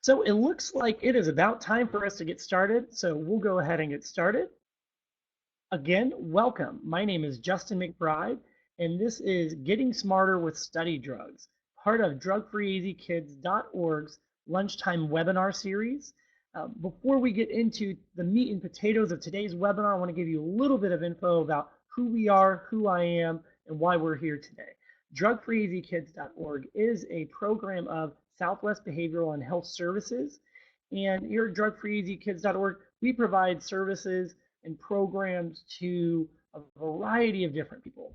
So it looks like it is about time for us to get started. So we'll go ahead and get started. Again, welcome. My name is Justin McBride, and this is Getting Smarter with Study Drugs, part of DrugFreeAZKids.org's lunchtime webinar series. Before we get into the meat and potatoes of today's webinar, I want to give you a little bit of info about who we are, who I am, and why we're here today. DrugFreeAZKids.org is a program of Southwest Behavioral and Health Services. And here at DrugFreeAZKids.org, we provide services and programs to a variety of different people.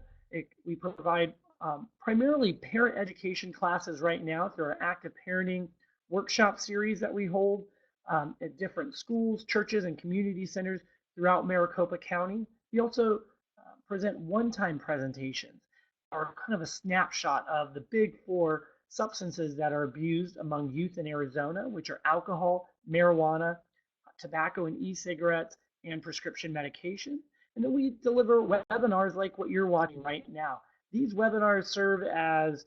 We provide primarily parent education classes right now through our active parenting workshop series that we hold at different schools, churches, and community centers throughout Maricopa County. We also present one-time presentations, are kind of a snapshot of the big four substances that are abused among youth in Arizona, which are alcohol, marijuana, tobacco and e-cigarettes, and prescription medication. And then we deliver webinars like what you're watching right now. These webinars serve as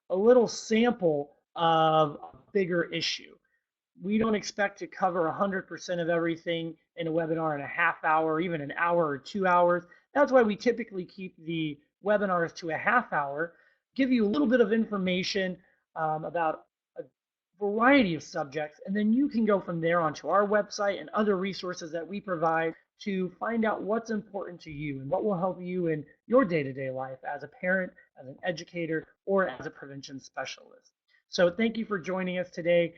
a little sample of a bigger issue. We don't expect to cover 100% of everything in a webinar in a half hour, or even an hour or 2 hours. That's why we typically keep the webinars to a half hour, give you a little bit of information about a variety of subjects, and then you can go from there onto our website and other resources that we provide to find out what's important to you and what will help you in your day-to-day life as a parent, as an educator, or as a prevention specialist. So thank you for joining us today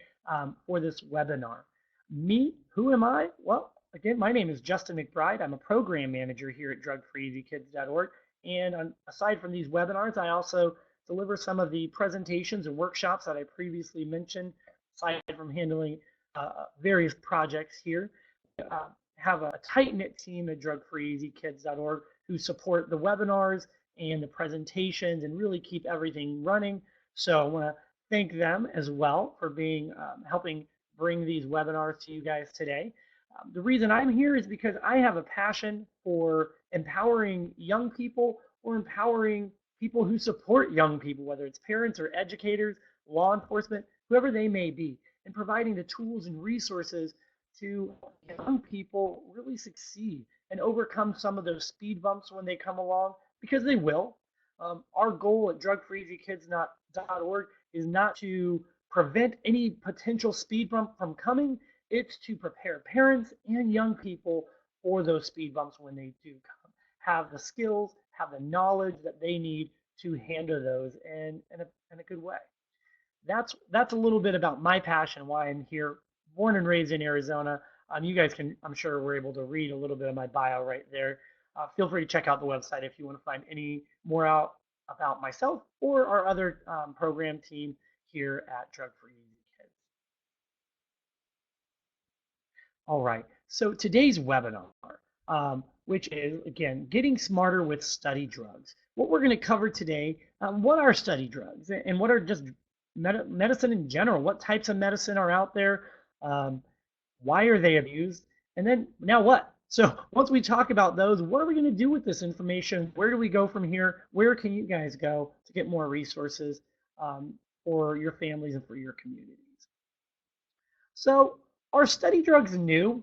for this webinar. Me, who am I? Well, again, my name is Justin McBride. I'm a program manager here at DrugFreeAZKids.org. And aside from these webinars, I also deliver some of the presentations and workshops that I previously mentioned, aside from handling various projects here. Have a tight-knit team at DrugFreeAZKids.org who support the webinars and the presentations and really keep everything running. So I want to thank them as well for being helping bring these webinars to you guys today. The reason I'm here is because I have a passion for empowering young people or empowering people who support young people, whether it's parents or educators, law enforcement, whoever they may be, and providing the tools and resources to young people really succeed and overcome some of those speed bumps when they come along, because they will. Our goal at DrugFreeAZKids.org is not to prevent any potential speed bump from coming. It's to prepare parents and young people for those speed bumps when they do come. Have the skills, have the knowledge that they need to handle those in a good way. That's a little bit about my passion, why I'm here, born and raised in Arizona. You guys can, I'm sure, were able to read a little bit of my bio right there. Feel free to check out the website if you want to find any more out about myself or our other program team here at Drug Free Kids. All right, so today's webinar, which is, again, getting smarter with study drugs. What we're going to cover today, what are study drugs and what are just medicine in general? What types of medicine are out there? Why are they abused? And then now what? So once we talk about those, what are we going to do with this information? Where do we go from here? Where can you guys go to get more resources for your families and for your communities? So are study drugs new?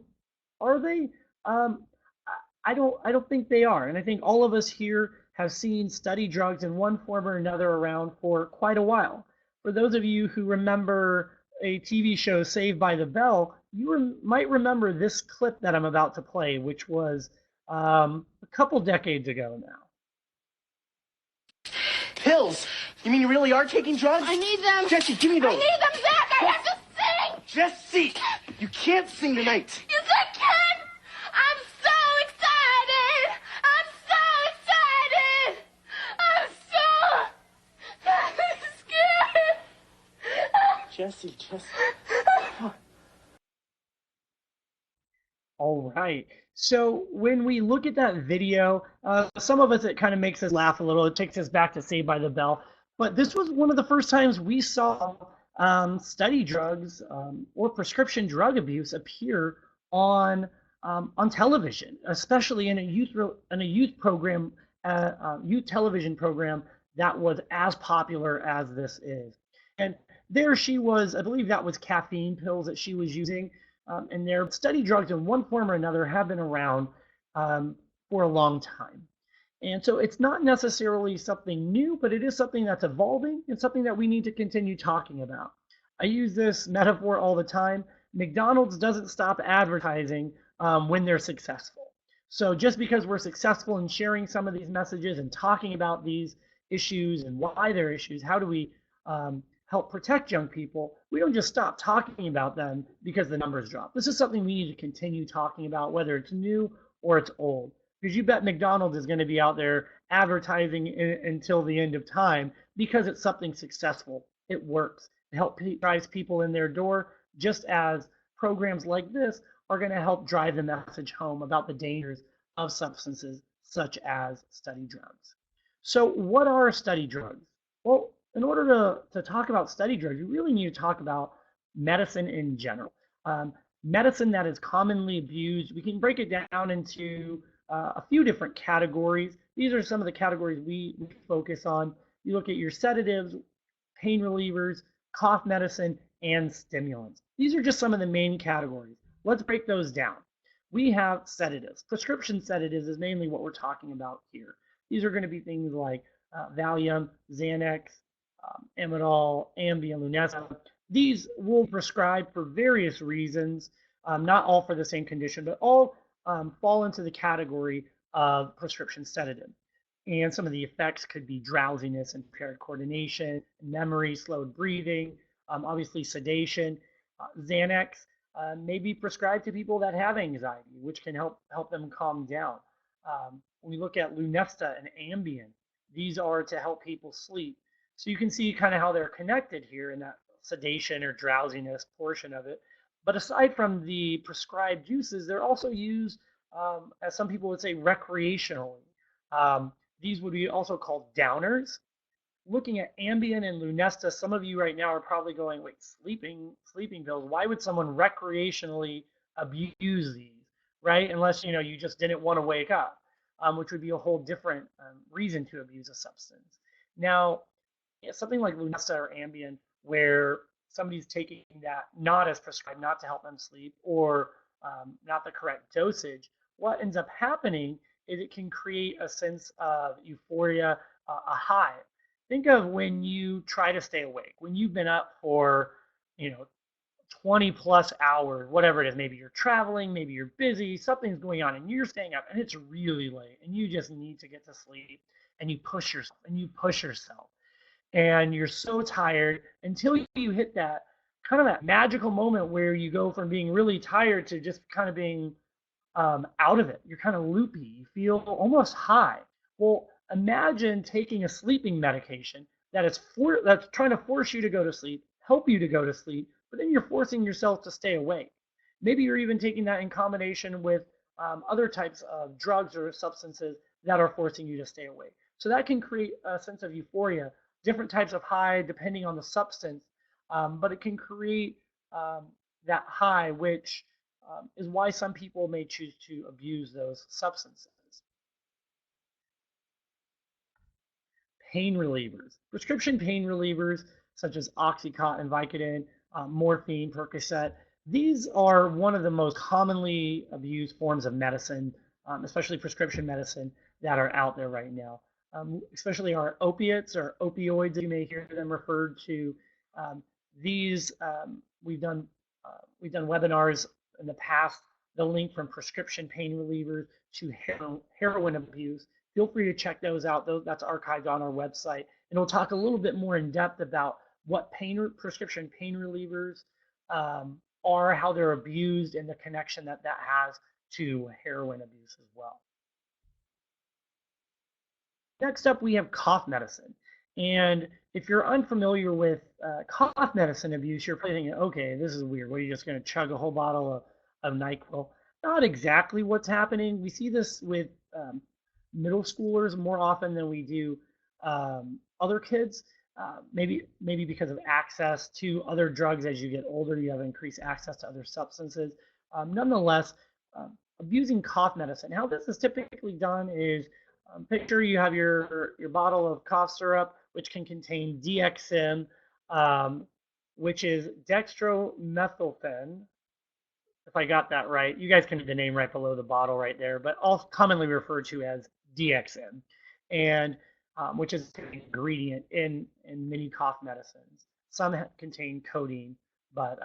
Are they? I don't think they are. And I think all of us here have seen study drugs in one form or another around for quite a while. For those of you who remember a TV show, Saved by the Bell, you might remember this clip that I'm about to play, which was a couple decades ago now. Pills? You mean you really are taking drugs? I need them. Jesse, give me those. I need them, Zach. I have to sing. Jesse, you can't sing tonight. Yes, I can. I'm so excited. I'm so scared. Jesse. All right. So when we look at that video, some of us, it kind of makes us laugh a little. It takes us back to Saved by the Bell. But this was one of the first times we saw study drugs or prescription drug abuse appear on television, especially in a youth program, youth television program that was as popular as this is. And there she was, I believe that was caffeine pills that she was using. And their study drugs in one form or another have been around um, for a long time. And so it's not necessarily something new, but it is something that's evolving and something that we need to continue talking about. I use this metaphor all the time. McDonald's doesn't stop advertising when they're successful. So just because we're successful in sharing some of these messages and talking about these issues and why they're issues, how do we help protect young people, we don't just stop talking about them because the numbers drop. This is something we need to continue talking about, whether it's new or it's old. Because you bet McDonald's is going to be out there advertising until the end of time because it's something successful. It works. It helps drives people in their door, just as programs like this are going to help drive the message home about the dangers of substances such as study drugs. So what are study drugs? Well, in order to talk about study drugs, you really need to talk about medicine in general. Medicine that is commonly abused, we can break it down into a few different categories. These are some of the categories we focus on. You look at your sedatives, pain relievers, cough medicine, and stimulants. These are just some of the main categories. Let's break those down. We have sedatives. Prescription sedatives is mainly what we're talking about here. These are going to be things like Valium, Xanax, Emidol, Ambien, Lunesta. These will prescribe for various reasons, not all for the same condition, but all fall into the category of prescription sedative. And some of the effects could be drowsiness, impaired coordination, memory, slowed breathing, obviously sedation. Xanax may be prescribed to people that have anxiety, which can help them calm down. When we look at Lunesta and Ambien, these are to help people sleep. So you can see kind of how they're connected here in that sedation or drowsiness portion of it. But aside from the prescribed uses, they're also used, as some people would say, recreationally. These would be also called downers. Looking at Ambien and Lunesta, some of you right now are probably going, wait, sleeping pills? Why would someone recreationally abuse these, right? Unless you just didn't want to wake up, which would be a whole different reason to abuse a substance. Now, something like Lunesta or Ambien, where somebody's taking that not as prescribed, not to help them sleep, or not the correct dosage, what ends up happening is it can create a sense of euphoria, a high. Think of when you try to stay awake, when you've been up for, 20 plus hours, whatever it is. Maybe you're traveling, maybe you're busy, something's going on, and you're staying up, and it's really late, and you just need to get to sleep, and you push yourself, and you're so tired until you hit that kind of that magical moment where you go from being really tired to just kind of being out of it. You're kind of loopy. You feel almost high. Well, imagine taking a sleeping medication that's trying to force you to go to sleep, help you to go to sleep, but then you're forcing yourself to stay awake. Maybe you're even taking that in combination with other types of drugs or substances that are forcing you to stay awake. So that can create a sense of euphoria, different types of high depending on the substance, but it can create that high, which is why some people may choose to abuse those substances. Pain relievers. Prescription pain relievers such as Oxycontin, Vicodin, morphine, Percocet. These are one of the most commonly abused forms of medicine, especially prescription medicine, that are out there right now. Especially our opiates or opioids, you may hear them referred to. These we've done webinars in the past. The link from prescription pain relievers to heroin abuse. Feel free to check those out. That's archived on our website, and we'll talk a little bit more in depth about what prescription pain relievers are, how they're abused, and the connection that has to heroin abuse as well. Next up, we have cough medicine. And if you're unfamiliar with cough medicine abuse, you're probably thinking, okay, this is weird. What, are you just going to chug a whole bottle of NyQuil? Not exactly what's happening. We see this with middle schoolers more often than we do other kids. Maybe because of access to other drugs as you get older, you have increased access to other substances. Nonetheless, abusing cough medicine. How this is typically done is picture you have your bottle of cough syrup, which can contain DXM, which is dextromethylphen, if I got that right. You guys can read the name right below the bottle right there, but also commonly referred to as DXM, and which is an ingredient in many cough medicines. Some contain codeine, but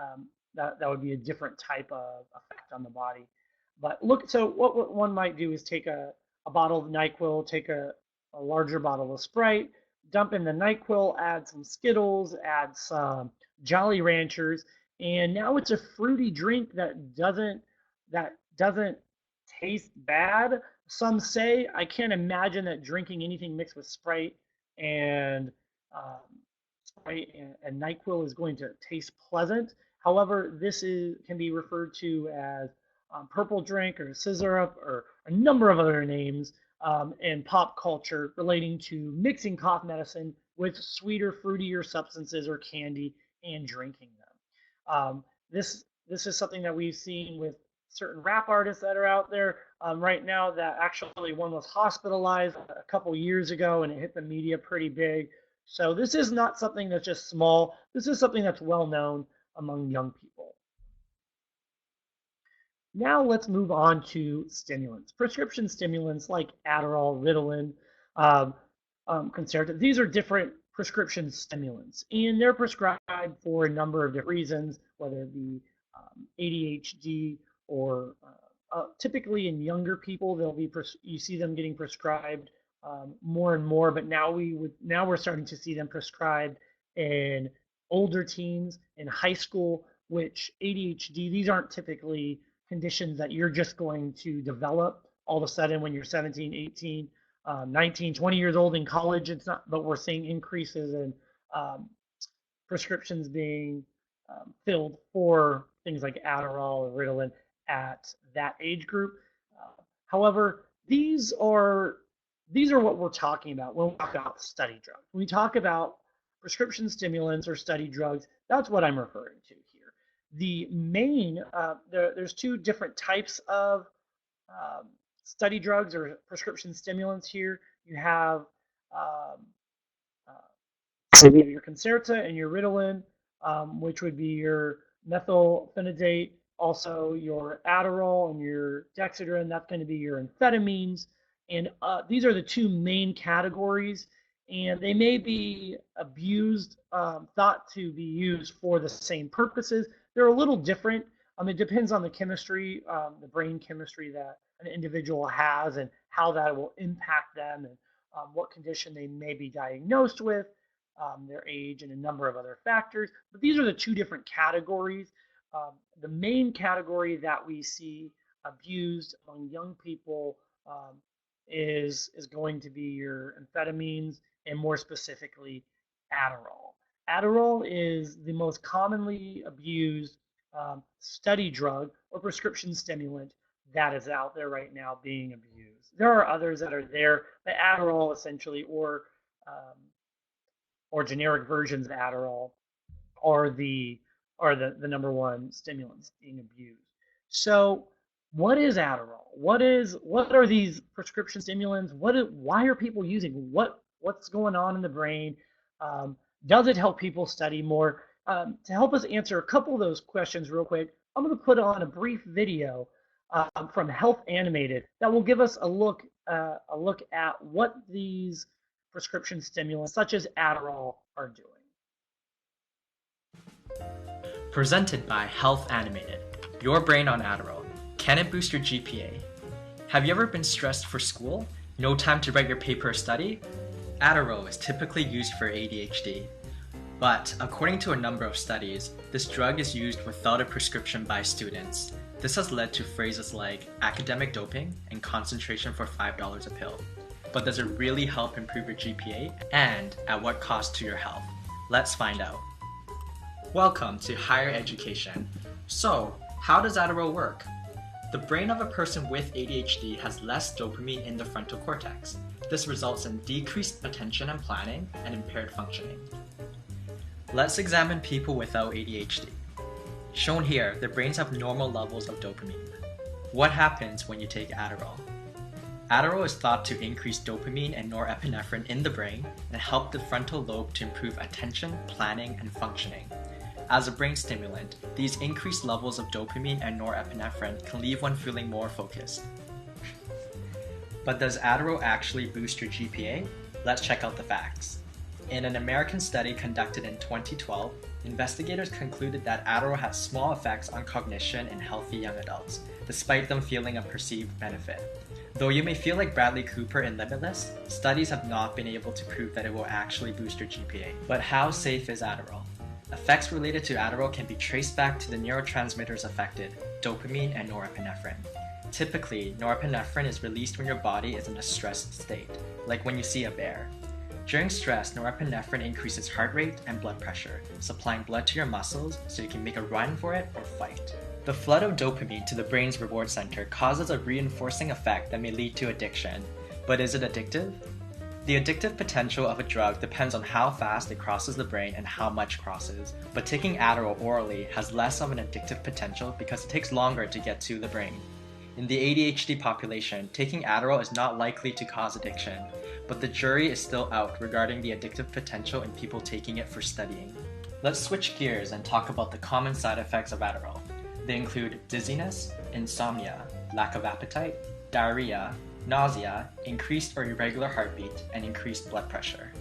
that would be a different type of effect on the body. But look, so what one might do is take a bottle of NyQuil, take a larger bottle of Sprite, dump in the NyQuil, add some Skittles, add some Jolly Ranchers, and now it's a fruity drink that doesn't taste bad. Some say. I can't imagine that drinking anything mixed with and um, Sprite and NyQuil is going to taste pleasant. However, this is can be referred to as purple drink or scissor or a number of other names in pop culture relating to mixing cough medicine with sweeter, fruitier substances or candy and drinking them. This is something that we've seen with certain rap artists that are out there right now. That actually one was hospitalized a couple years ago, and it hit the media pretty big. So this is not something that's just small. This is something that's well known among young people. Now let's move on to stimulants. Prescription stimulants like Adderall, Ritalin, um, Concerta. These are different prescription stimulants, and they're prescribed for a number of different reasons, whether it be ADHD or typically in younger people, you see them getting prescribed more and more. But now we're starting to see them prescribed in older teens in high school, which ADHD, these aren't typically conditions that you're just going to develop all of a sudden when you're 17, 18, 19, 20 years old in college. It's not, but we're seeing increases in um, prescriptions being filled for things like Adderall or Ritalin at that age group. However, these are what we're talking about when we talk about study drugs. When we talk about prescription stimulants or study drugs, that's what I'm referring to here. There's two different types of um, study drugs or prescription stimulants here. You have um, so you have your Concerta and your Ritalin, which would be your methylphenidate, also your Adderall and your Dexedrine. That's going to be your amphetamines. And these are the two main categories. And they may be abused, thought to be used for the same purposes. They're a little different. It depends on the chemistry, the brain chemistry that an individual has and how that will impact them and what condition they may be diagnosed with, their age, and a number of other factors. But these are the two different categories. The main category that we see abused among young people is going to be your amphetamines and more specifically Adderall. Adderall is the most commonly abused study drug or prescription stimulant that is out there right now being abused. There are others that are there, but Adderall essentially, or generic versions of Adderall, are the number one stimulants being abused. So, what is Adderall? What are these prescription stimulants? Why are people using what's going on in the brain? Um, does it help people study more? To help us answer a couple of those questions real quick, I'm going to put on a brief video from Health Animated that will give us a look at what these prescription stimulants, such as Adderall, are doing. Presented by Health Animated, your brain on Adderall. Can it boost your GPA? Have you ever been stressed for school? No time to write your paper or study? Adderall is typically used for ADHD. But according to a number of studies, this drug is used without a prescription by students. This has led to phrases like academic doping and concentration for $5 a pill. But does it really help improve your GPA? And at what cost to your health? Let's find out. Welcome to higher education. So, how does Adderall work? The brain of a person with ADHD has less dopamine in the frontal cortex. This results in decreased attention and planning and impaired functioning. Let's examine people without ADHD. Shown here, their brains have normal levels of dopamine. What happens when you take Adderall? Adderall is thought to increase dopamine and norepinephrine in the brain and help the frontal lobe to improve attention, planning, and functioning. As a brain stimulant, these increased levels of dopamine and norepinephrine can leave one feeling more focused. But does Adderall actually boost your GPA? Let's check out the facts. In an American study conducted in 2012, investigators concluded that Adderall has small effects on cognition in healthy young adults, despite them feeling a perceived benefit. Though you may feel like Bradley Cooper in Limitless, studies have not been able to prove that it will actually boost your GPA. But how safe is Adderall? Effects related to Adderall can be traced back to the neurotransmitters affected, dopamine and norepinephrine. Typically, norepinephrine is released when your body is in a stressed state, like when you see a bear. During stress, norepinephrine increases heart rate and blood pressure, supplying blood to your muscles so you can make a run for it or fight. The flood of dopamine to the brain's reward center causes a reinforcing effect that may lead to addiction. But is it addictive? The addictive potential of a drug depends on how fast it crosses the brain and how much crosses, but taking Adderall orally has less of an addictive potential because it takes longer to get to the brain. In the ADHD population, taking Adderall is not likely to cause addiction, but the jury is still out regarding the addictive potential in people taking it for studying. Let's switch gears and talk about the common side effects of Adderall. They include dizziness, insomnia, lack of appetite, diarrhea, nausea, increased or irregular heartbeat, and increased blood pressure.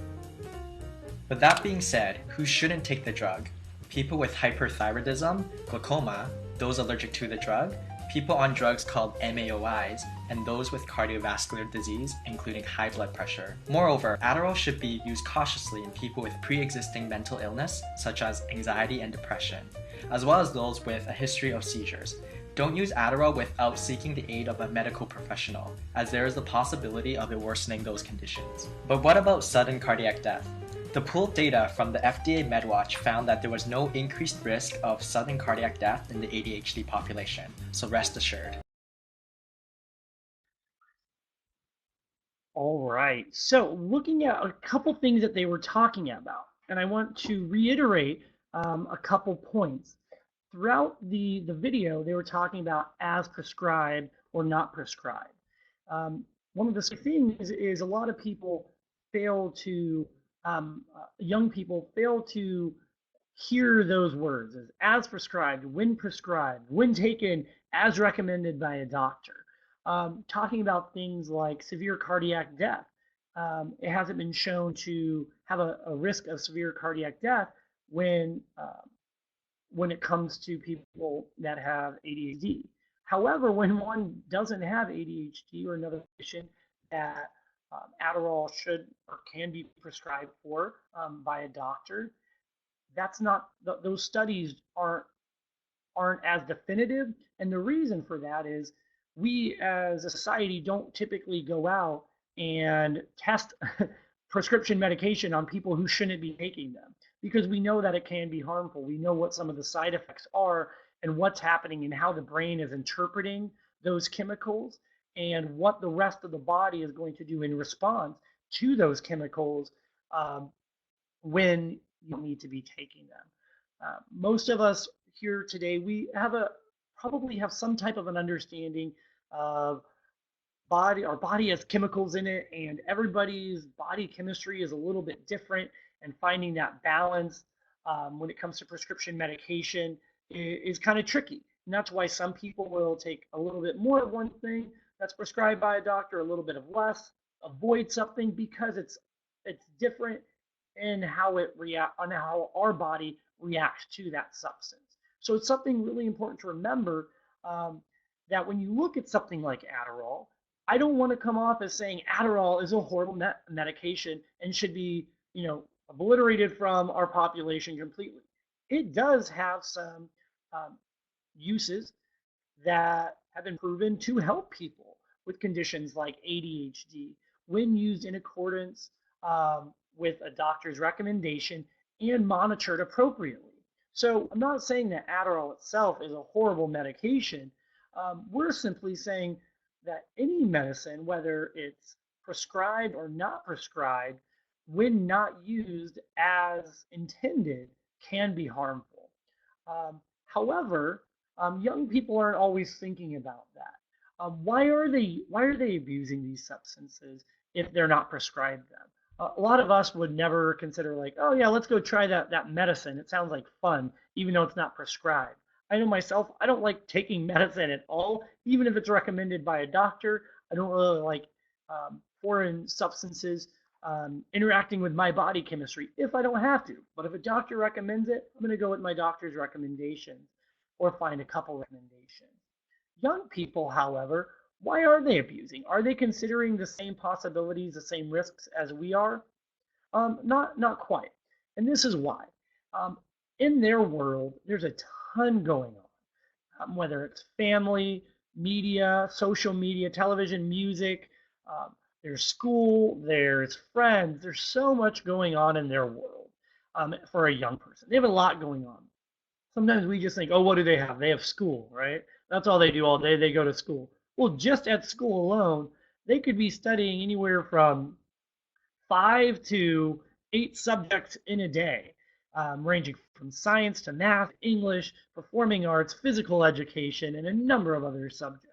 With that being said, who shouldn't take the drug? People with hyperthyroidism, glaucoma, those allergic to the drug, people on drugs called MAOIs, and those with cardiovascular disease, including high blood pressure. Moreover, Adderall should be used cautiously in people with pre-existing mental illness, such as anxiety and depression, as well as those with a history of seizures. Don't use Adderall without seeking the aid of a medical professional, as there is the possibility of it worsening those conditions. But what about sudden cardiac death? The pooled data from the FDA MedWatch found that there was no increased risk of sudden cardiac death in the ADHD population, so rest assured. All right, so looking at a couple things that they were talking about, and I want to reiterate a couple points. Throughout the video, they were talking about as prescribed or not prescribed. One of the things is a lot of people fail to, young people fail to hear those words as prescribed, when taken, as recommended by a doctor. Talking about things like severe cardiac death. It hasn't been shown to have a risk of severe cardiac death when it comes to people that have ADHD. However, when one doesn't have ADHD or another condition that Adderall should or can be prescribed for by a doctor, that's not those studies aren't as definitive, and the reason for that is we as a society don't typically go out and test prescription medication on people who shouldn't be taking them because we know that it can be harmful. We know what some of the side effects are and what's happening and how the brain is interpreting those chemicals and what the rest of the body is going to do in response to those chemicals when you need to be taking them. Most of us here today, we probably have some type of an understanding of our body has chemicals in it, and everybody's body chemistry is a little bit different, and finding that balance when it comes to prescription medication is kind of tricky. And that's why some people will take a little bit more of one thing that's prescribed by a doctor, a little bit of less, avoid something because it's different in how how our body reacts to that substance. So it's something really important to remember that when you look at something like Adderall, I don't want to come off as saying Adderall is a horrible medication and should be, obliterated from our population completely. It does have some uses that have been proven to help people with conditions like ADHD when used in accordance with a doctor's recommendation and monitored appropriately. So I'm not saying that Adderall itself is a horrible medication. We're simply saying that any medicine, whether it's prescribed or not prescribed, when not used as intended, can be harmful. However, young people aren't always thinking about that. Why are they abusing these substances if they're not prescribed them? A lot of us would never consider like, oh yeah, let's go try that medicine. It sounds like fun, even though it's not prescribed. I know myself, I don't like taking medicine at all, even if it's recommended by a doctor. I don't really like foreign substances interacting with my body chemistry if I don't have to. But if a doctor recommends it, I'm going to go with my doctor's recommendations or find a couple recommendations. Young people, however, why are they abusing? Are they considering the same possibilities, the same risks as we are? Not quite. And this is why. Um, in their world, there's a ton going on, whether it's family, media, social media, television, music, um, there's school, there's friends. There's so much going on in their world for a young person. They have a lot going on. Sometimes we just think, oh, what do they have? They have school, right? That's all they do all day. They go to school. Well, just at school alone, they could be studying anywhere from 5 to 8 subjects in a day, ranging from science to math, English, performing arts, physical education, and a number of other subjects.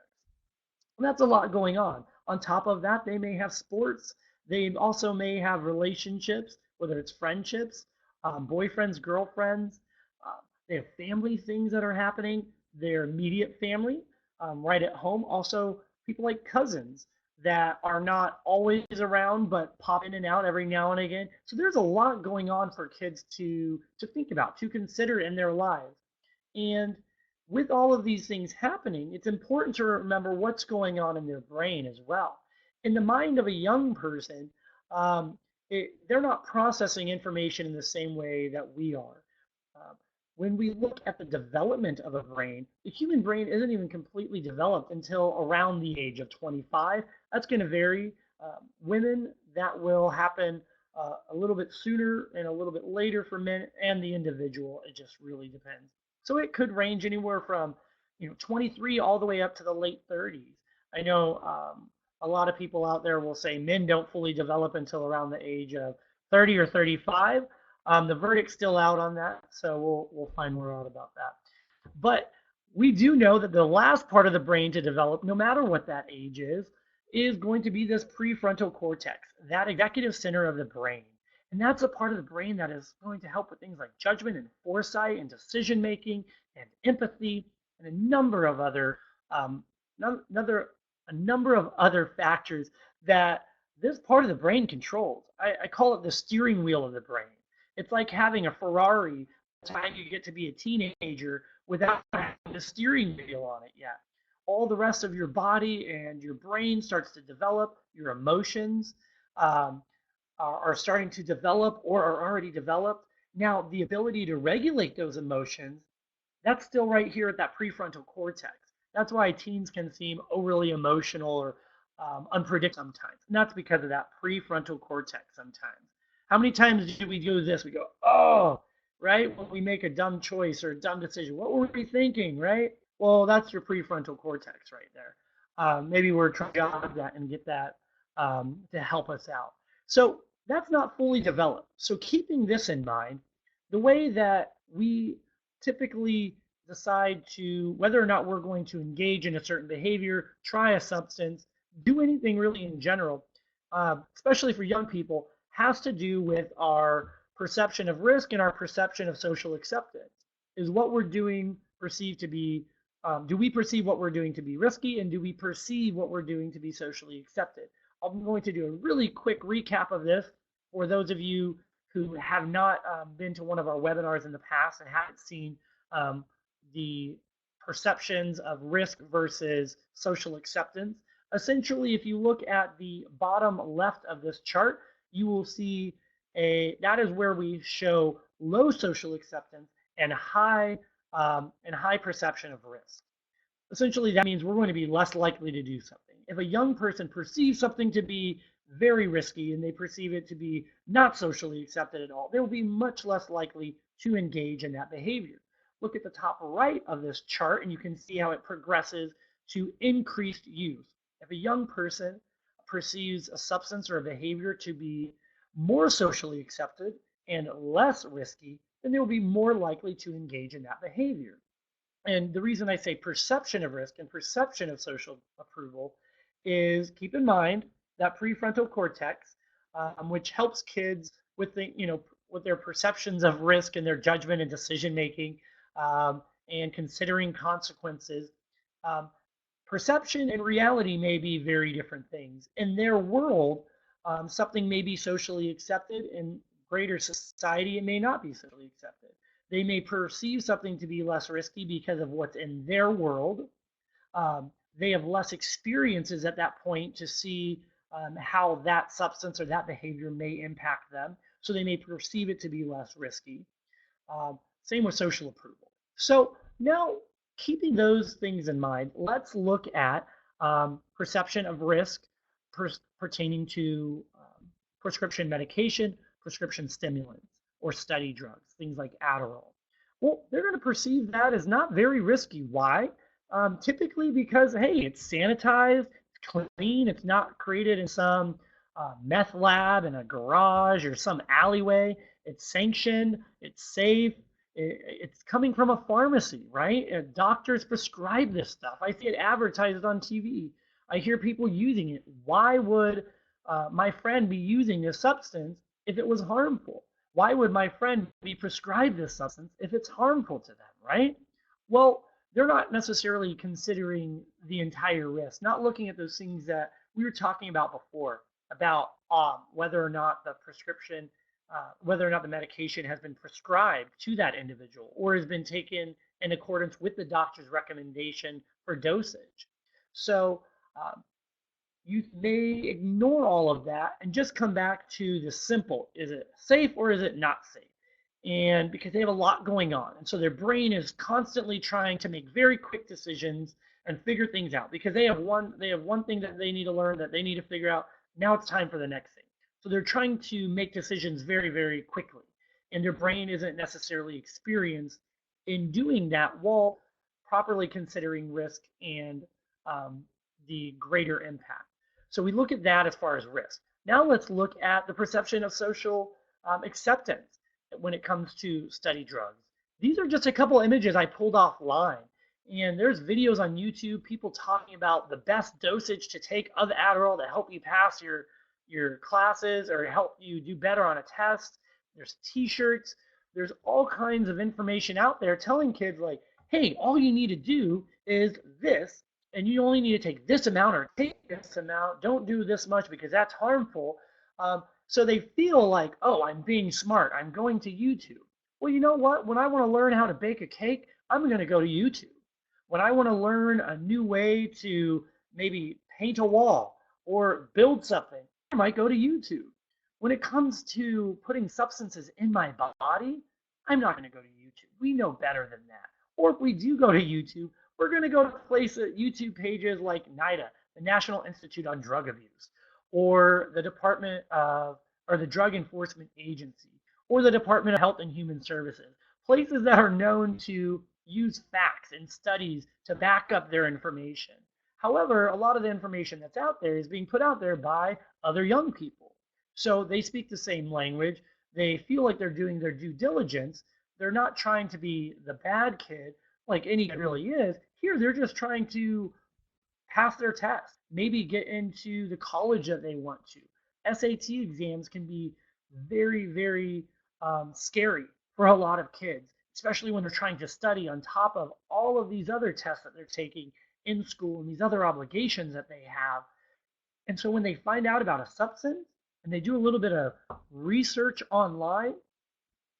And that's a lot going on. On top of that, they may have sports. They also may have relationships, whether it's friendships, boyfriends, girlfriends. Uh, they have family things that are happening, their immediate family, right at home. Also, people like cousins that are not always around but pop in and out every now and again. So there's a lot going on for kids to think about, to consider in their lives. And with all of these things happening, it's important to remember what's going on in their brain as well. In the mind of a young person, um, they're not processing information in the same way that we are. Um, when we look at the development of a brain, the human brain isn't even completely developed until around the age of 25. That's going to vary. Women, that will happen a little bit sooner and a little bit later for men and the individual. It just really depends. So it could range anywhere from 23 all the way up to the late 30s. I know a lot of people out there will say men don't fully develop until around the age of 30 or 35. The verdict's still out on that, so we'll find more out about that. But we do know that the last part of the brain to develop, no matter what that age is going to be this prefrontal cortex, that executive center of the brain. And that's a part of the brain that is going to help with things like judgment and foresight and decision making and empathy and um, another a number of other factors that this part of the brain controls. I call it the steering wheel of the brain. It's like having a Ferrari by the time you get to be a teenager without having the steering wheel on it yet. All the rest of your body and your brain starts to develop, your emotions um, are starting to develop or are already developed. Now, the ability to regulate those emotions, that's still right here at that prefrontal cortex. That's why teens can seem overly emotional or unpredictable sometimes. And that's because of that prefrontal cortex sometimes. How many times do we do this? We go, oh, right? When we make a dumb choice or a dumb decision, what were we thinking, right? Well, that's your prefrontal cortex right there. Maybe we're trying to jog that and get that to help us out. So that's not fully developed. So keeping this in mind, the way that we typically decide to whether or not we're going to engage in a certain behavior, try a substance, do anything really in general, especially for young people, has to do with our perception of risk and our perception of social acceptance. Is what we're doing perceived to be, do we perceive what we're doing to be risky, and do we perceive what we're doing to be socially accepted? I'm going to do a really quick recap of this for those of you who have not been to one of our webinars in the past and haven't seen um, the perceptions of risk versus social acceptance. Essentially, if you look at the bottom left of this chart, you will see that is where we show low social acceptance and high perception of risk. Essentially, that means we're going to be less likely to do something. If a young person perceives something to be very risky and they perceive it to be not socially accepted at all, they will be much less likely to engage in that behavior. Look at the top right of this chart and you can see how it progresses to increased use. If a young person perceives a substance or a behavior to be more socially accepted and less risky, then they will be more likely to engage in that behavior. And the reason I say perception of risk and perception of social approval is keep in mind that prefrontal cortex, which helps kids with with their perceptions of risk and their judgment and decision making, and considering consequences. Um, Perception and reality may be very different things. In their world, something may be socially accepted. In greater society, it may not be socially accepted. They may perceive something to be less risky because of what's in their world. They have less experiences at that point to see how that substance or that behavior may impact them. So they may perceive it to be less risky. Same with social approval. So now, keeping those things in mind, let's look at perception of risk pertaining to prescription medication, prescription stimulants, or study drugs, things like Adderall. Well, they're going to perceive that as not very risky. Why? Typically because, hey, it's sanitized, it's clean, it's not created in some meth lab in a garage or some alleyway. It's sanctioned, it's safe, it's coming from a pharmacy, right? Doctors prescribe this stuff. I see it advertised on TV. I hear people using it. Why would my friend be using this substance if it was harmful? Why would my friend be prescribed this substance if it's harmful to them, right? Well, they're not necessarily considering the entire risk, not looking at those things that we were talking about before, about whether or not the prescription, whether or not the medication has been prescribed to that individual or has been taken in accordance with the doctor's recommendation for dosage. So you may ignore all of that and just come back to the simple. Is it safe or is it not safe? And because they have a lot going on. And so their brain is constantly trying to make very quick decisions and figure things out because they have one thing that they need to learn, that they need to figure out. Now it's time for the next thing. So they're trying to make decisions very, very quickly. And their brain isn't necessarily experienced in doing that while properly considering risk and the greater impact. So we look at that as far as risk. Now let's look at the perception of social acceptance when it comes to study drugs. These are just a couple images I pulled offline. And there's videos on YouTube, people talking about the best dosage to take of Adderall to help you pass your classes or help you do better on a test. There's t-shirts. There's all kinds of information out there telling kids like, hey, all you need to do is this, and you only need to take this amount or take this amount. Don't do this much because that's harmful. So they feel like, oh, I'm being smart. I'm going to YouTube. Well, you know what? When I want to learn how to bake a cake, I'm going to go to YouTube. When I want to learn a new way to maybe paint a wall or build something, I might go to YouTube. When it comes to putting substances in my body, I'm not going to go to YouTube. We know better than that. Or if we do go to YouTube, we're going to go to YouTube pages like NIDA, the National Institute on Drug Abuse, or the the Drug Enforcement Agency, or the Department of Health and Human Services, places that are known to use facts and studies to back up their information. However, a lot of the information that's out there is being put out there by other young people. So they speak the same language. They feel like they're doing their due diligence. They're not trying to be the bad kid like any kid really is. Here, they're just trying to pass their test, maybe get into the college that they want to. SAT exams can be very, very scary for a lot of kids, especially when they're trying to study on top of all of these other tests that they're taking in school and these other obligations that they have. And so when they find out about a substance and they do a little bit of research online,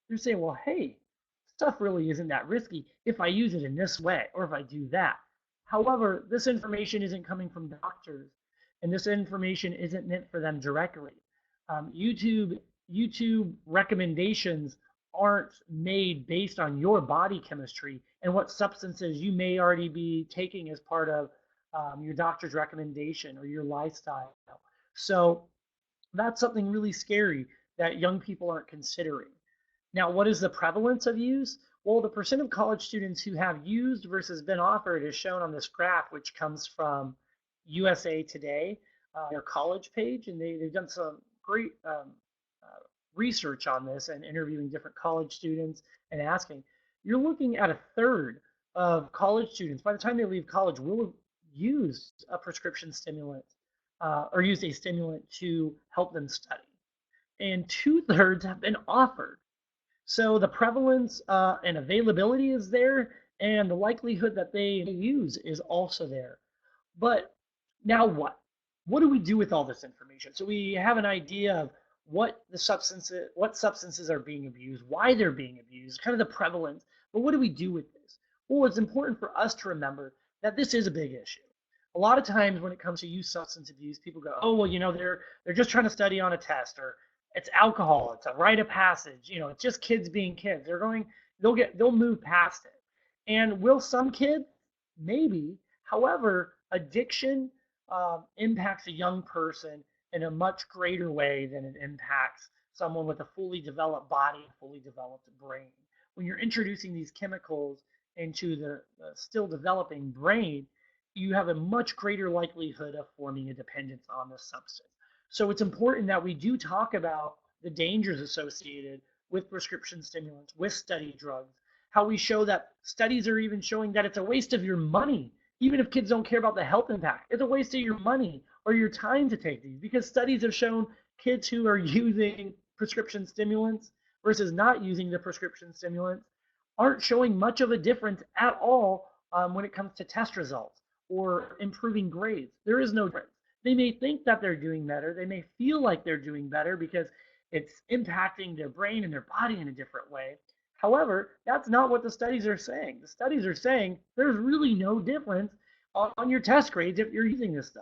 they're saying, well, hey, stuff really isn't that risky if I use it in this way or if I do that. However, this information isn't coming from doctors, and this information isn't meant for them directly. YouTube recommendations aren't made based on your body chemistry and what substances you may already be taking as part of your doctor's recommendation or your lifestyle. So that's something really scary that young people aren't considering. Now, what is the prevalence of use? Well, the percent of college students who have used versus been offered is shown on this graph, which comes from USA Today, their college page, and they've done some great research on this and interviewing different college students and asking. You're looking at a third of college students, by the time they leave college, will have used a prescription stimulant or used a stimulant to help them study. and 2/3 have been offered. So the prevalence and availability is there, and the likelihood that they use is also there. But now what? What do we do with all this information? So we have an idea of what substances are being abused, why they're being abused, kind of the prevalence. But what do we do with this? Well, it's important for us to remember that this is a big issue. A lot of times when it comes to youth substance abuse, people go, "Oh, well, they're just trying to study on a test, or it's alcohol, it's a rite of passage, it's just kids being kids. They'll move past it." And will some kids? Maybe. However, addiction impacts a young person in a much greater way than it impacts someone with a fully developed body, fully developed brain. When you're introducing these chemicals into the still developing brain, you have a much greater likelihood of forming a dependence on this substance. So it's important that we do talk about the dangers associated with prescription stimulants, with study drugs, how we show that studies are even showing that it's a waste of your money. Even if kids don't care about the health impact, it's a waste of your money or your time to take these, because studies have shown kids who are using prescription stimulants versus not using the prescription stimulants aren't showing much of a difference at all when it comes to test results or improving grades. There is no difference. They may think that they're doing better. They may feel like they're doing better because it's impacting their brain and their body in a different way. However, that's not what the studies are saying. The studies are saying there's really no difference on your test grades if you're using this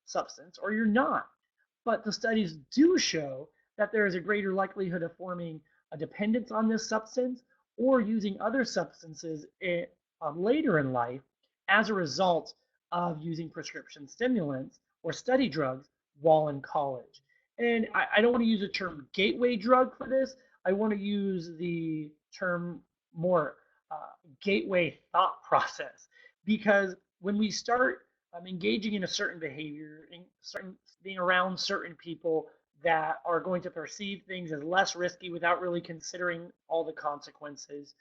substance or you're not. But the studies do show that there is a greater likelihood of forming a dependence on this substance or using other substances later in life as a result of using prescription stimulants or study drugs while in college. And I don't want to use the term gateway drug for this. I want to use the term more gateway thought process, because when we start engaging in a certain behavior, being around certain people that are going to perceive things as less risky without really considering all the consequences,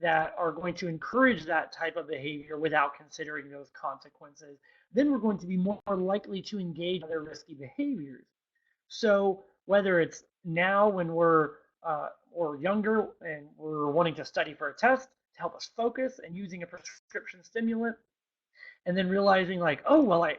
that are going to encourage that type of behavior without considering those consequences, then we're going to be more likely to engage in other risky behaviors. So whether it's now when we're or younger and we're wanting to study for a test to help us focus and using a prescription stimulant, and then realizing like, oh well,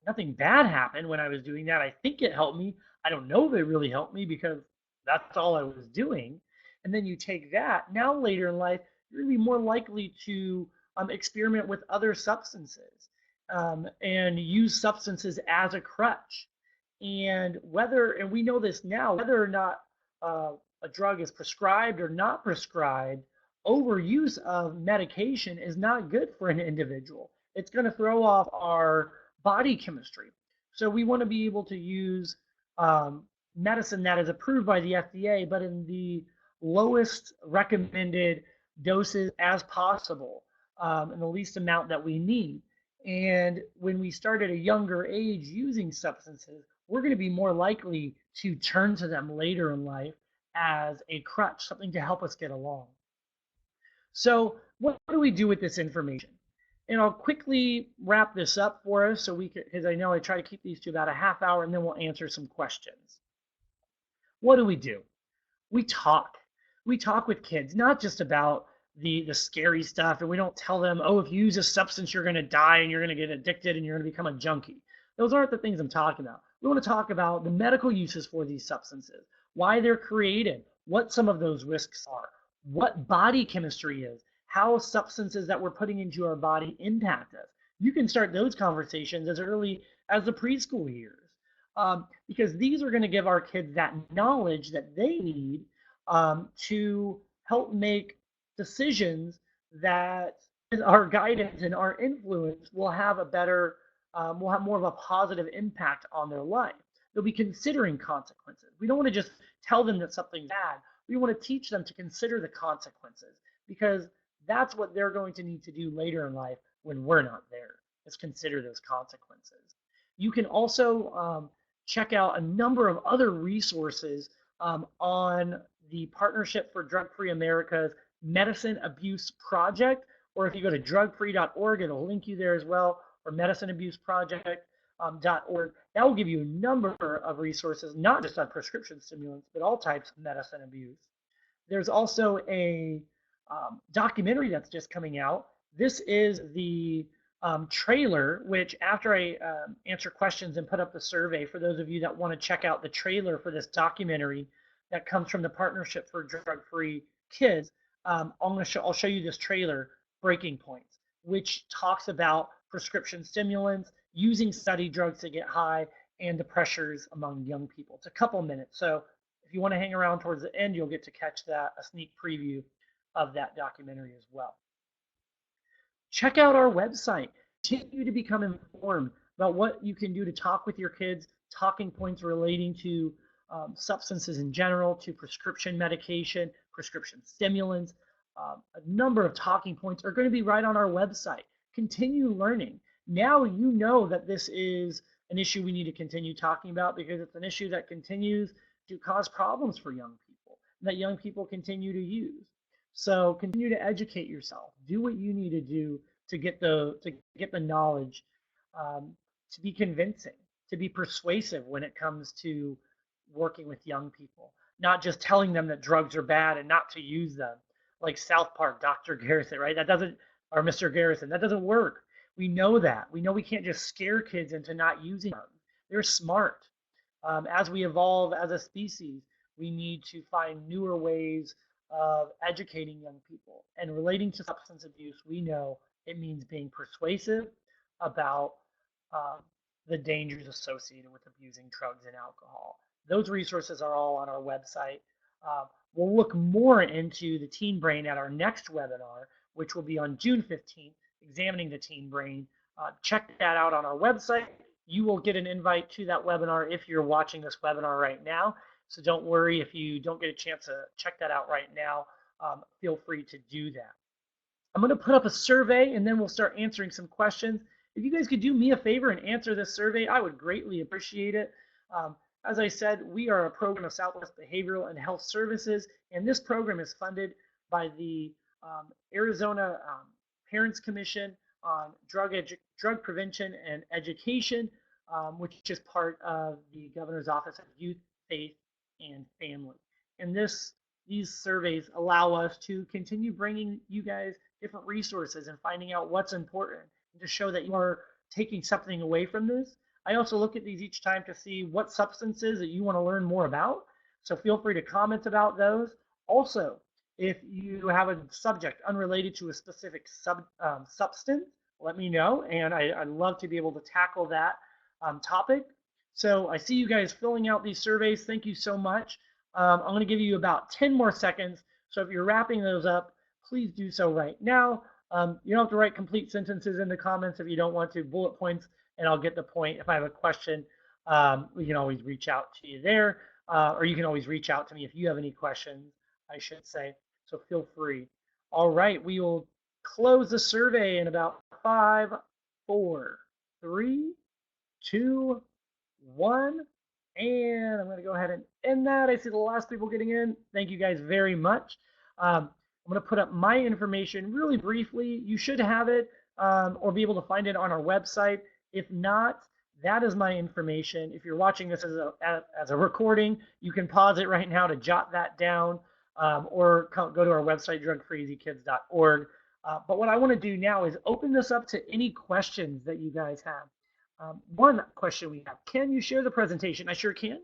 nothing bad happened when I was doing that. I think it helped me. I don't know if it really helped me because that's all I was doing. And then you take that. Now later in life, you're going to be more likely to experiment with other substances and use substances as a crutch. And we know this now, whether or not a drug is prescribed or not prescribed, overuse of medication is not good for an individual. It's going to throw off our body chemistry. So we want to be able to use medicine that is approved by the FDA, but in the lowest recommended doses as possible, and the least amount that we need. And when we start at a younger age using substances, we're going to be more likely to turn to them later in life as a crutch, something to help us get along. So what do we do with this information? And I'll quickly wrap this up for us so we can, because I know I try to keep these to about a half hour, and then we'll answer some questions. What do? We talk. We talk with kids, not just about the scary stuff, and we don't tell them, oh, if you use a substance, you're going to die and you're going to get addicted and you're going to become a junkie. Those aren't the things I'm talking about. We want to talk about the medical uses for these substances, why they're created, what some of those risks are, what body chemistry is, how substances that we're putting into our body impact us. You can start those conversations as early as the preschool years, because these are going to give our kids that knowledge that they need to help make decisions that our guidance and our influence will have will have more of a positive impact on their life. They'll be considering consequences. We don't want to just tell them that something's bad. We want to teach them to consider the consequences, because that's what they're going to need to do later in life when we're not there, is consider those consequences. You can also check out a number of other resources on the Partnership for Drug-Free America's Medicine Abuse Project, or if you go to DrugFree.org, it'll link you there as well, or Medicine Abuse Project. .org. That will give you a number of resources, not just on prescription stimulants, but all types of medicine abuse. There's also a documentary that's just coming out. This is the trailer, which after I answer questions and put up the survey, for those of you that want to check out the trailer for this documentary that comes from the Partnership for Drug-Free Kids, I'll show you this trailer, Breaking Points, which talks about prescription stimulants, using study drugs to get high, and the pressures among young people. It's a couple minutes, so if you want to hang around towards the end, you'll get to catch that, a sneak preview of that documentary as well. Check out our website. Continue to become informed about what you can do to talk with your kids, talking points relating to substances in general, to prescription medication, prescription stimulants. A number of talking points are going to be right on our website. Continue learning. Now you know that this is an issue we need to continue talking about, because it's an issue that continues to cause problems for young people, that young people continue to use. So continue to educate yourself. Do what you need to do to get the knowledge, to be convincing, to be persuasive when it comes to working with young people. Not just telling them that drugs are bad and not to use them, like South Park, Dr. Garrison, right? That doesn't, or Mr. Garrison, that doesn't work. We know that. We know we can't just scare kids into not using them. They're smart. As we evolve as a species, we need to find newer ways of educating young people. And relating to substance abuse, we know it means being persuasive about the dangers associated with abusing drugs and alcohol. Those resources are all on our website. We'll look more into the teen brain at our next webinar, which will be on June 15th, examining the teen brain. Check that out on our website. You will get an invite to that webinar if you're watching this webinar right now. So don't worry if you don't get a chance to check that out right now. Feel free to do that. I'm going to put up a survey, and then we'll start answering some questions. If you guys could do me a favor and answer this survey, I would greatly appreciate it. As I said, we are a program of Southwest Behavioral and Health Services, and this program is funded by the Arizona Parents Commission on Drug Prevention and Education, which is part of the Governor's Office of Youth, Faith, and Family. And these surveys allow us to continue bringing you guys different resources and finding out what's important, and to show that you are taking something away from this. I also look at these each time to see what substances that you want to learn more about. So feel free to comment about those. Also, if you have a subject unrelated to a specific substance, let me know, and I'd love to be able to tackle that topic. So I see you guys filling out these surveys. Thank you so much. I'm going to give you about 10 more seconds. So if you're wrapping those up, please do so right now. You don't have to write complete sentences in the comments if you don't want to, bullet points, and I'll get the point. If I have a question, we can always reach out to you there, or you can always reach out to me if you have any questions, I should say. So feel free. All right, we will close the survey in about 5, 4, 3, 2, 1. And I'm going to go ahead and end that. I see the last people getting in. Thank you guys very much. I'm going to put up my information really briefly. You should have it or be able to find it on our website. If not, that is my information. If you're watching this as a recording, you can pause it right now to jot that down, or go to our website, DrugFreeAZKids.org. But what I want to do now is open this up to any questions that you guys have. One question we have: can you share the presentation? I sure can.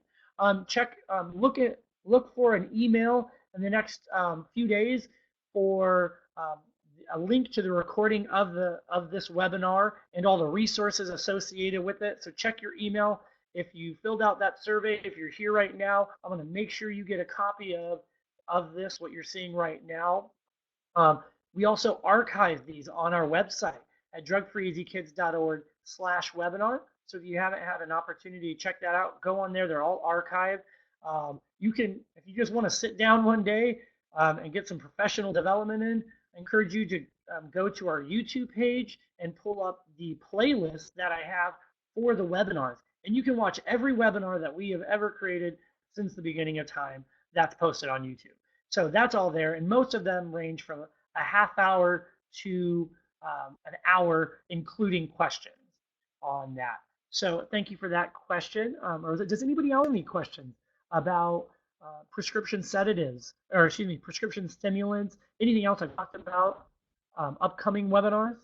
Look for an email in the next few days for a link to the recording of this webinar and all the resources associated with it. So check your email. If you filled out that survey, if you're here right now, I'm going to make sure you get a copy of this, what you're seeing right now. We also archive these on our website at DrugFreeAZKids.org/webinar. So if you haven't had an opportunity to check that out, go on there. They're all archived. You can, if you just want to sit down one day and get some professional development in, I encourage you to go to our YouTube page and pull up the playlist that I have for the webinars. And you can watch every webinar that we have ever created since the beginning of time. That's posted on YouTube. So that's all there. And most of them range from a half hour to an hour, including questions on that. So thank you for that question. Does anybody else have any questions about prescription sedatives, or excuse me, prescription stimulants, anything else I've talked about, upcoming webinars?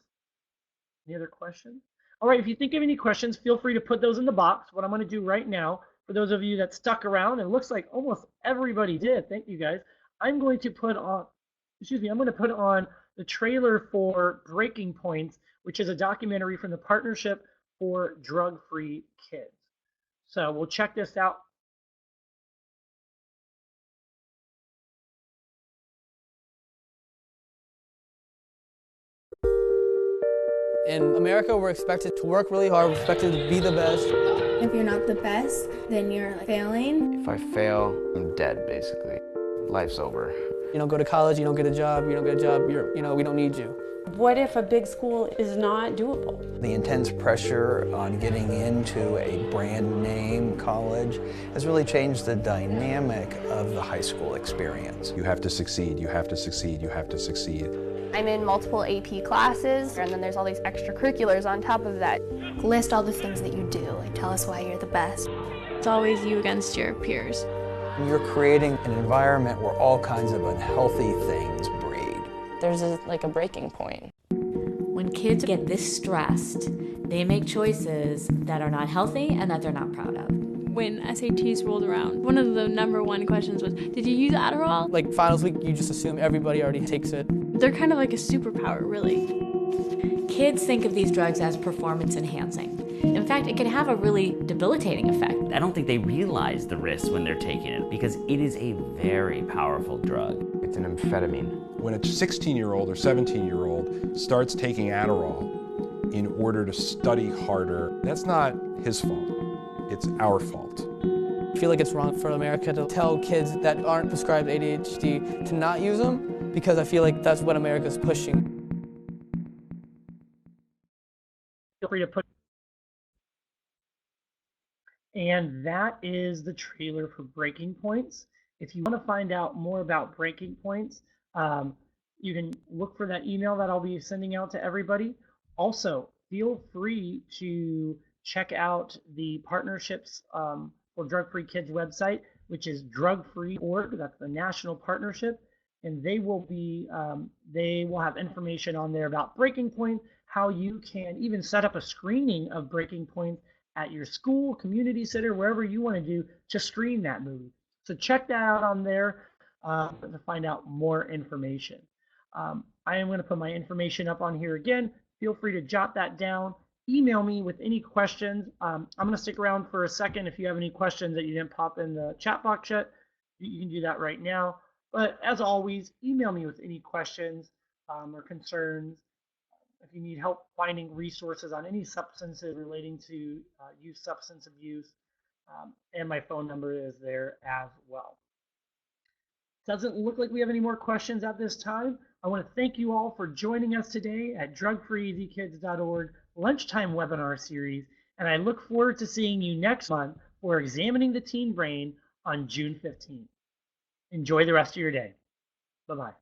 Any other questions? All right, if you think of any questions, feel free to put those in the box. What I'm going to do right now, for those of you that stuck around, and it looks like almost everybody did, thank you guys, I'm going to put on, I'm going to put on the trailer for Breaking Points, which is a documentary from the Partnership for Drug-Free Kids. So we'll check this out. In America, we're expected to work really hard, we're expected to be the best. If you're not the best, then you're failing. If I fail, I'm dead, basically. Life's over. You don't go to college, you don't get a job, we don't need you. What if a big school is not doable? The intense pressure on getting into a brand name college has really changed the dynamic of the high school experience. You have to succeed, you have to succeed, you have to succeed. I'm in multiple AP classes, and then there's all these extracurriculars on top of that. List all the things that you do and tell us why you're the best. It's always you against your peers. You're creating an environment where all kinds of unhealthy things breed. There's a breaking point. When kids get this stressed, they make choices that are not healthy and that they're not proud of. When SATs rolled around, one of the #1 questions was, did you use Adderall? Like finals week, you just assume everybody already takes it. They're kind of like a superpower, really. Kids think of these drugs as performance enhancing. In fact, it can have a really debilitating effect. I don't think they realize the risks when they're taking it because it is a very powerful drug. It's an amphetamine. When a 16-year-old or 17-year-old starts taking Adderall in order to study harder, that's not his fault. It's our fault. I feel like it's wrong for America to tell kids that aren't prescribed ADHD to not use them, because I feel like that's what America's pushing. Feel free to put. And that is the trailer for Breaking Points. If you want to find out more about Breaking Points, you can look for that email that I'll be sending out to everybody. Also, feel free to check out the Partnerships for Drug-Free Kids website, which is DrugFreeAZKids.org. That's the national partnership, and they will have information on there about Breaking Point, how you can even set up a screening of Breaking Point at your school, community center, wherever you want to do to screen that movie. So check that out on there to find out more information. I am going to put my information up on here again. Feel free to jot that down. Email me with any questions. I'm going to stick around for a second. If you have any questions that you didn't pop in the chat box yet, you can do that right now. But as always, email me with any questions or concerns. If you need help finding resources on any substances relating to youth substance abuse, and my phone number is there as well. Doesn't look like we have any more questions at this time. I want to thank you all for joining us today at DrugFreeAZKids.org Lunchtime Webinar Series, and I look forward to seeing you next month for Examining the Teen Brain on June 15th. Enjoy the rest of your day. Bye-bye.